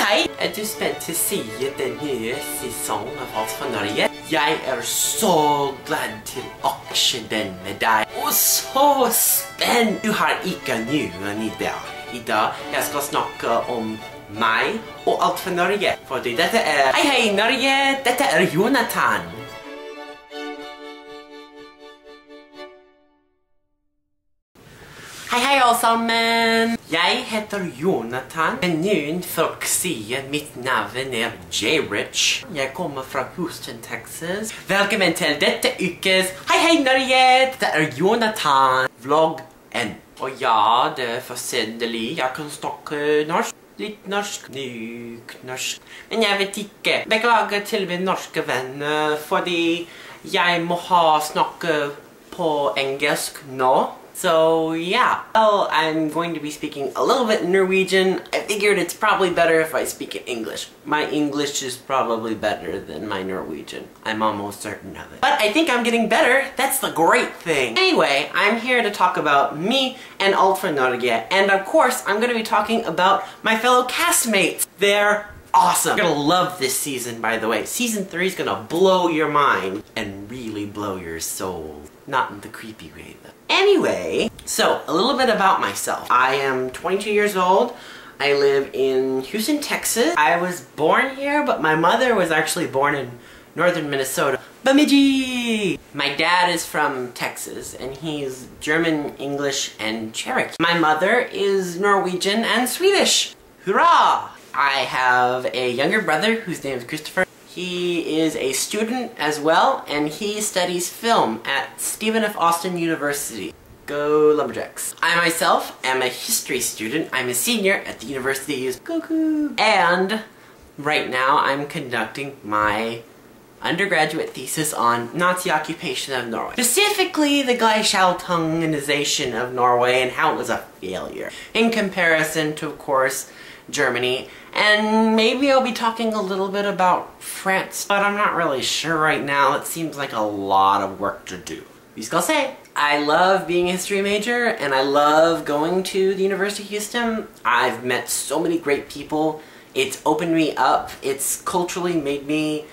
hei! Er du spent til å se den nye sesongen av Alt fra Norge? Jeg så glad til å se den med deg. Og så spent! Du har ikke noen idé. I dag jeg skal snakke om meg og Alt fra Norge. Fordi dette Hei Norge! Dette Johnathan. Hei alle sammen! Jeg heter Johnathan, men noen folk sier mitt navn J-Rich. Jeg kommer fra Houston, Texas. Velkommen til dette ukes Hei Norge! Dette Johnathan vlogg N. Og ja, det forsendelig. Jeg kan snakke norsk. Litt norsk, norsk. Men jeg vet ikke. Beklager til mine norske venner, fordi jeg må snakke på engelsk nå. So yeah, well, I'm going to be speaking a little bit Norwegian. I figured it's probably better if I speak in English. My English is probably better than my Norwegian. I'm almost certain of it. But I think I'm getting better. That's the great thing. Anyway, I'm here to talk about me and Alt fra Norge. And of course, I'm going to be talking about my fellow castmates. They're awesome. You're gonna love this season, by the way. Season 3 is gonna blow your mind and really blow your soul. Not in the creepy way, though. Anyway, so a little bit about myself. I am 22 years old. I live in Houston, Texas. I was born here, but my mother was actually born in northern Minnesota. Bemidji! My dad is from Texas, and he's German, English, and Cherokee. My mother is Norwegian and Swedish. Hurrah! I have a younger brother whose name is Christopher. He is a student as well, and he studies film at Stephen F. Austin University. Go Lumberjacks. I myself am a history student. I'm a senior at the University of Cuckoo. And right now I'm conducting my undergraduate thesis on Nazi occupation of Norway. Specifically the Gleichschaltungenization of Norway and how it was a failure. In comparison to, of course, Germany, and maybe I'll be talking a little bit about France, but I'm not really sure right now. It seems like a lot of work to do. Vi skal se. I love being a history major, and I love going to the University of Houston. I've met so many great people. It's opened me up. It's culturally made me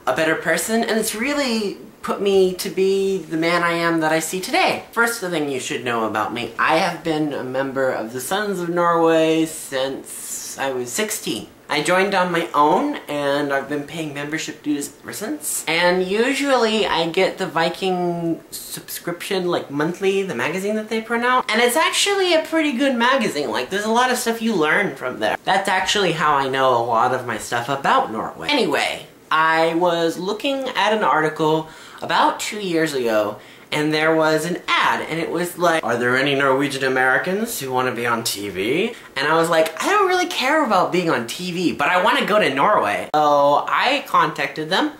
a better person, and it's really put me to be the man I am that I see today. First thing you should know about me, I have been a member of the Sons of Norway since I was 16. I joined on my own, and I've been paying membership dues ever since. And usually I get the Viking subscription, like monthly, the magazine that they print out. And it's actually a pretty good magazine. Like, there's a lot of stuff you learn from there. That's actually how I know a lot of my stuff about Norway. Anyway, I was looking at an article about 2 years ago, and there was an ad, and it was like, are there any Norwegian Americans who want to be on TV? And I was like, I don't really care about being on TV, but I want to go to Norway. So I contacted them,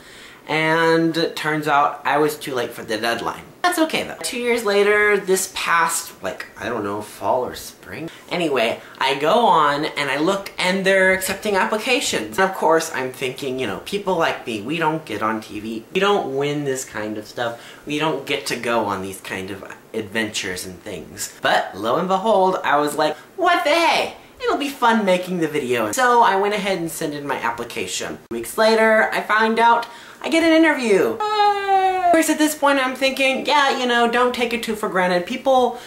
and it turns out I was too late for the deadline. That's okay though. 2 years later, this past, like, I don't know, fall or spring? Anyway, I go on and I look and they're accepting applications. And of course, I'm thinking, you know, people like me, we don't get on TV. We don't win this kind of stuff. We don't get to go on these kind of adventures and things. But lo and behold, I was like, what the hey? It'll be fun making the video. So I went ahead and sent in my application. Weeks later, I find out I get an interview. Of course, at this point, I'm thinking, yeah, you know, don't take it too for granted. People,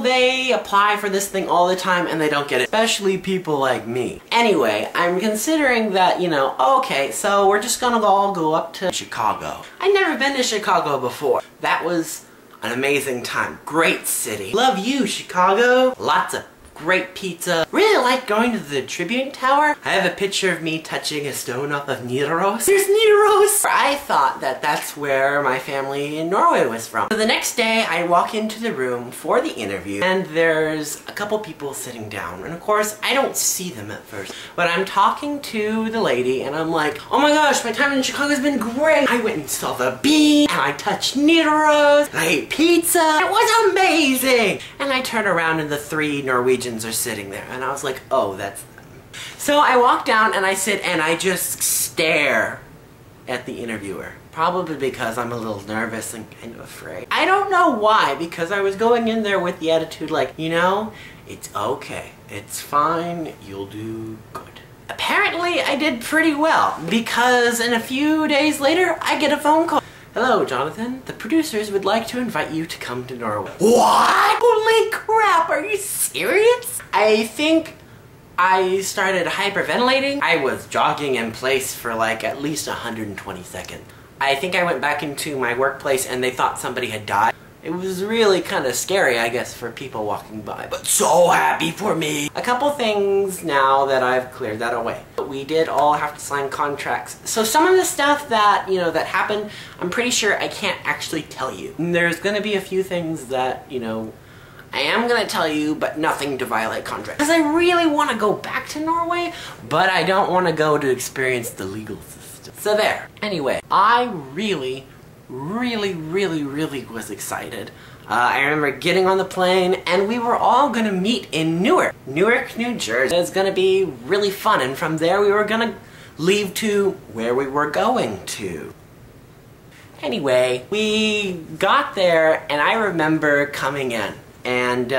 they apply for this thing all the time and they don't get it. Especially people like me. Anyway, I'm considering that, you know, okay, so we're just gonna all go up to Chicago. I've never been to Chicago before. That was an amazing time. Great city. Love you, Chicago. Lots of great pizza. Really like going to the Tribune Tower. I have a picture of me touching a stone off of Nidaros. There's Nidaros! I thought that that's where my family in Norway was from. So the next day, I walk into the room for the interview, and there's a couple people sitting down. And of course, I don't see them at first. But I'm talking to the lady, and I'm like, oh my gosh, my time in Chicago has been great. I went and saw the beach, and I touched Nidaros, and I ate pizza. It was amazing! And I turn around, and the 3 Norwegians are sitting there, and I was like, oh, that's them. So I walk down and I sit and I just stare at the interviewer. Probably because I'm a little nervous and kind of afraid. I don't know why, because I was going in there with the attitude like, you know, it's okay, it's fine, you'll do good. Apparently apparently I did pretty well, because in a few days later, I get a phone call. Hello, Jonathan. The producers would like to invite you to come to Norway. What? Holy crap, are you serious? I think I started hyperventilating. I was jogging in place for like at least 120 seconds. I think I went back into my workplace and they thought somebody had died. It was really kind of scary, I guess, for people walking by, but so happy for me. A couple things now that I've cleared that away. We did all have to sign contracts. So some of the stuff that, that happened, I'm pretty sure I can't actually tell you. There's gonna be a few things that, I am gonna tell you, but nothing to violate contract. Because I really want to go back to Norway, but I don't want to go to experience the legal system. So there. Anyway, I really was excited. I remember getting on the plane and we were all gonna meet in Newark, New Jersey. It was gonna be really fun, and from there we were gonna leave to where we were going to. Anyway, we got there and I remember coming in and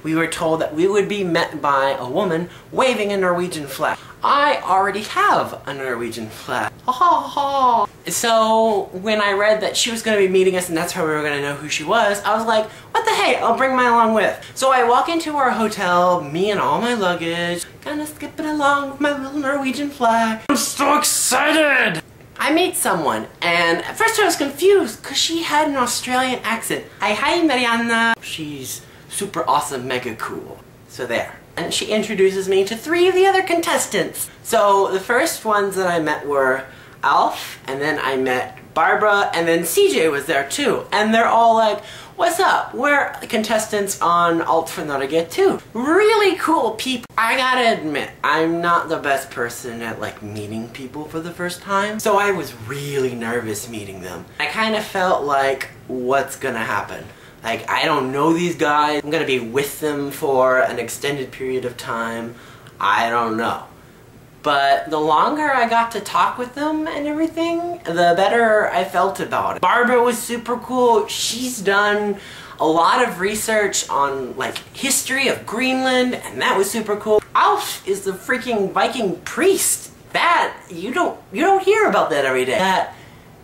we were told that we would be met by a woman waving a Norwegian flag. I already have a Norwegian flag. Ha ha ha. So when I read that she was going to be meeting us and that's how we were going to know who she was, I was like, what the hey, I'll bring mine along with. So I walk into our hotel, me and all my luggage, kind of skipping along with my little Norwegian flag. I'm so excited! I meet someone, and at first I was confused because she had an Australian accent. Hi Mariana. She's super awesome, mega cool. So there. And she introduces me to 3 of the other contestants. So the first ones that I met were Alf, and then I met Barbara, and then CJ was there too. And they're all like, what's up? We're contestants on Alt for Norge too. Really cool people. I gotta admit, I'm not the best person at like meeting people for the first time. So I was really nervous meeting them. I kind of felt like, what's gonna happen? Like, I don't know these guys. I'm gonna be with them for an extended period of time. I don't know. But the longer I got to talk with them and everything, the better I felt about it. Barbara was super cool. She's done a lot of research on like history of Greenland, and that was super cool. Alf is the freaking Viking priest. That, you don't hear about that every day. That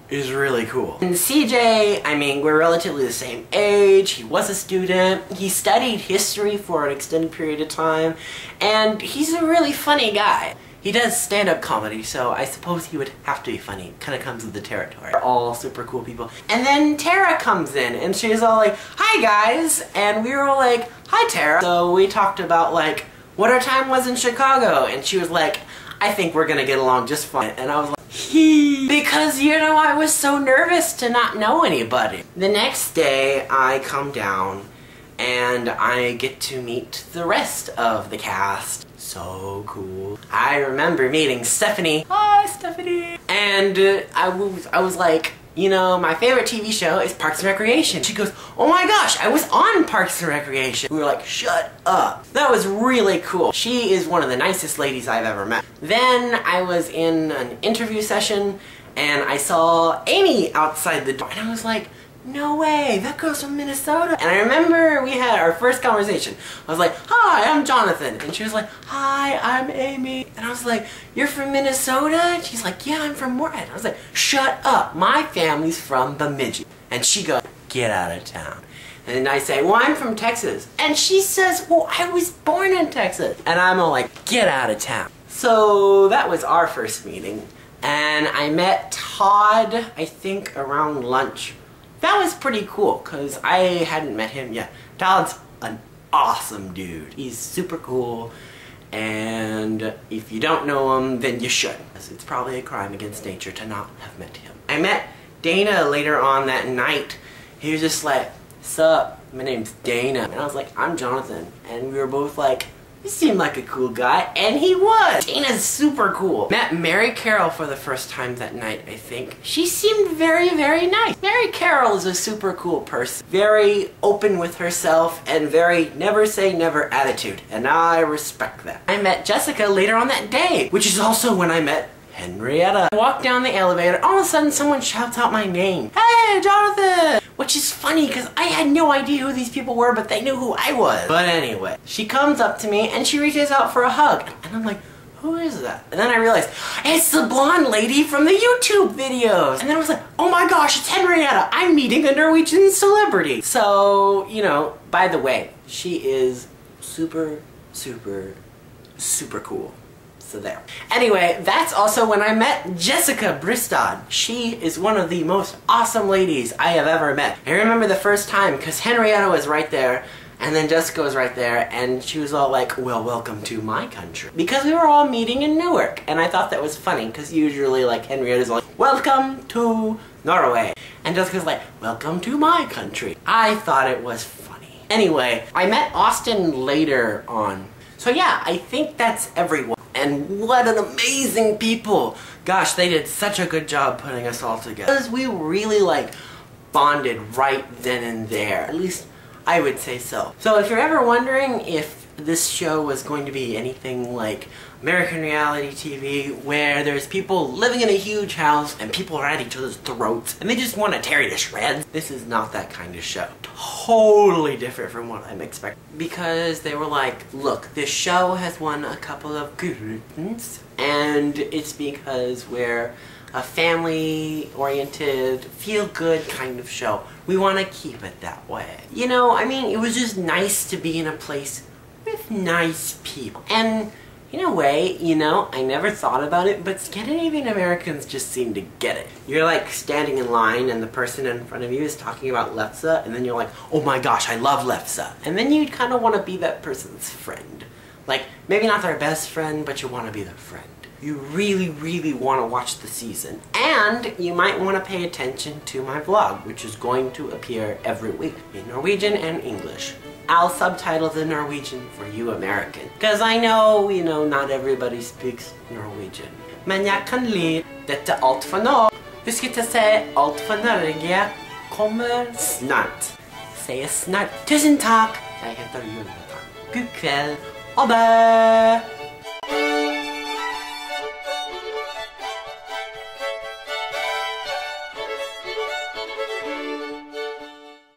is really cool. And CJ, I mean, we're relatively the same age. He was a student. He studied history for an extended period of time, and he's a really funny guy. He does stand-up comedy, so I suppose he would have to be funny. Kind of comes with the territory. They're all super cool people. And then Tara comes in, and she's all like, hi guys! And we were all like, hi Tara. So we talked about like, what our time was in Chicago, and she was like, I think we're gonna get along just fine. And I was like, because I was so nervous to not know anybody. The next day, I come down, and I get to meet the rest of the cast. So cool. I remember meeting Stephanie. Hi, Stephanie. And I was like, my favorite TV show is Parks and Recreation. She goes, oh my gosh, I was on Parks and Recreation. We were like, shut up. That was really cool. She is one of the nicest ladies I've ever met. Then I was in an interview session and I saw Amy outside the door. And I was like, no way, that girl's from Minnesota. And I remember we had our first conversation. I was like, hi, I'm Jonathan. And she was like, hi, I'm Amy. And I was like, you're from Minnesota? And she's like, yeah, I'm from Moorhead. I was like, shut up, my family's from Bemidji. And she goes, get out of town. And then I say, well, I'm from Texas. And she says, well, I was born in Texas. And I'm all like, get out of town. So that was our first meeting. And I met Todd, I think, around lunch. That was pretty cool, because I hadn't met him yet. Todd's an awesome dude. He's super cool, and if you don't know him, then you should. It's probably a crime against nature to not have met him. I met Dana later on that night. He was just like, sup, my name's Dana. And I was like, I'm Jonathan. And we were both like, he seemed like a cool guy, and he was! Dana's super cool. Met Mary Carol for the first time that night, I think. She seemed very, very nice. Mary Carol is a super cool person. Very open with herself, and very never say never attitude, and I respect that. I met Jessica later on that day, which is also when I met Henrietta. I walked down the elevator, all of a sudden someone shouts out my name. Hey, Johnathan! Which is funny because I had no idea who these people were, but they knew who I was. But anyway, she comes up to me and she reaches out for a hug. And I'm like, who is that? And then I realized, it's the blonde lady from the YouTube videos. And then I was like, oh my gosh, it's Henrietta. I'm meeting a Norwegian celebrity. So, you know, by the way, she is super, super, super cool. So there. Anyway, that's also when I met Jessica Bristad. She is one of the most awesome ladies I have ever met. I remember the first time, because Henrietta was right there, and then Jessica was right there, and she was all like, well, welcome to my country. Because we were all meeting in Newark, and I thought that was funny, because usually, like, Henrietta's like, welcome to Norway. And Jessica's like, welcome to my country. I thought it was funny. Anyway, I met Austin later on. So yeah, I think that's everyone. And what an amazing people! Gosh, they did such a good job putting us all together. Because we really, like, bonded right then and there. At least, I would say so. So if you're ever wondering if this show was going to be anything like American reality TV, where there's people living in a huge house and people are at each other's throats and they just want to tear you to shreds, this is not that kind of show. Totally different from what I'm expecting. Because they were like, look, this show has won a couple of Gultens, and it's because we're a family-oriented, feel-good kind of show. We want to keep it that way. You know, I mean, it was just nice to be in a place with nice people. And in a way, you know, I never thought about it, but Scandinavian Americans just seem to get it. You're like standing in line and the person in front of you is talking about lefse, and then you're like, oh my gosh, I love lefse. And then you kind of want to be that person's friend. Like, maybe not their best friend, but you want to be their friend. You really, really want to watch the season. And you might want to pay attention to my vlog, which is going to appear every week in Norwegian and English. I'll subtitle the Norwegian for you American. Because I know, you know, not everybody speaks Norwegian. Men jeg kan li dette alt for nå. Husk til å se alt for Norge kommer snart. Sier snart. Tusen takk. Jeg heter Johnathan. God kveld. Ha det!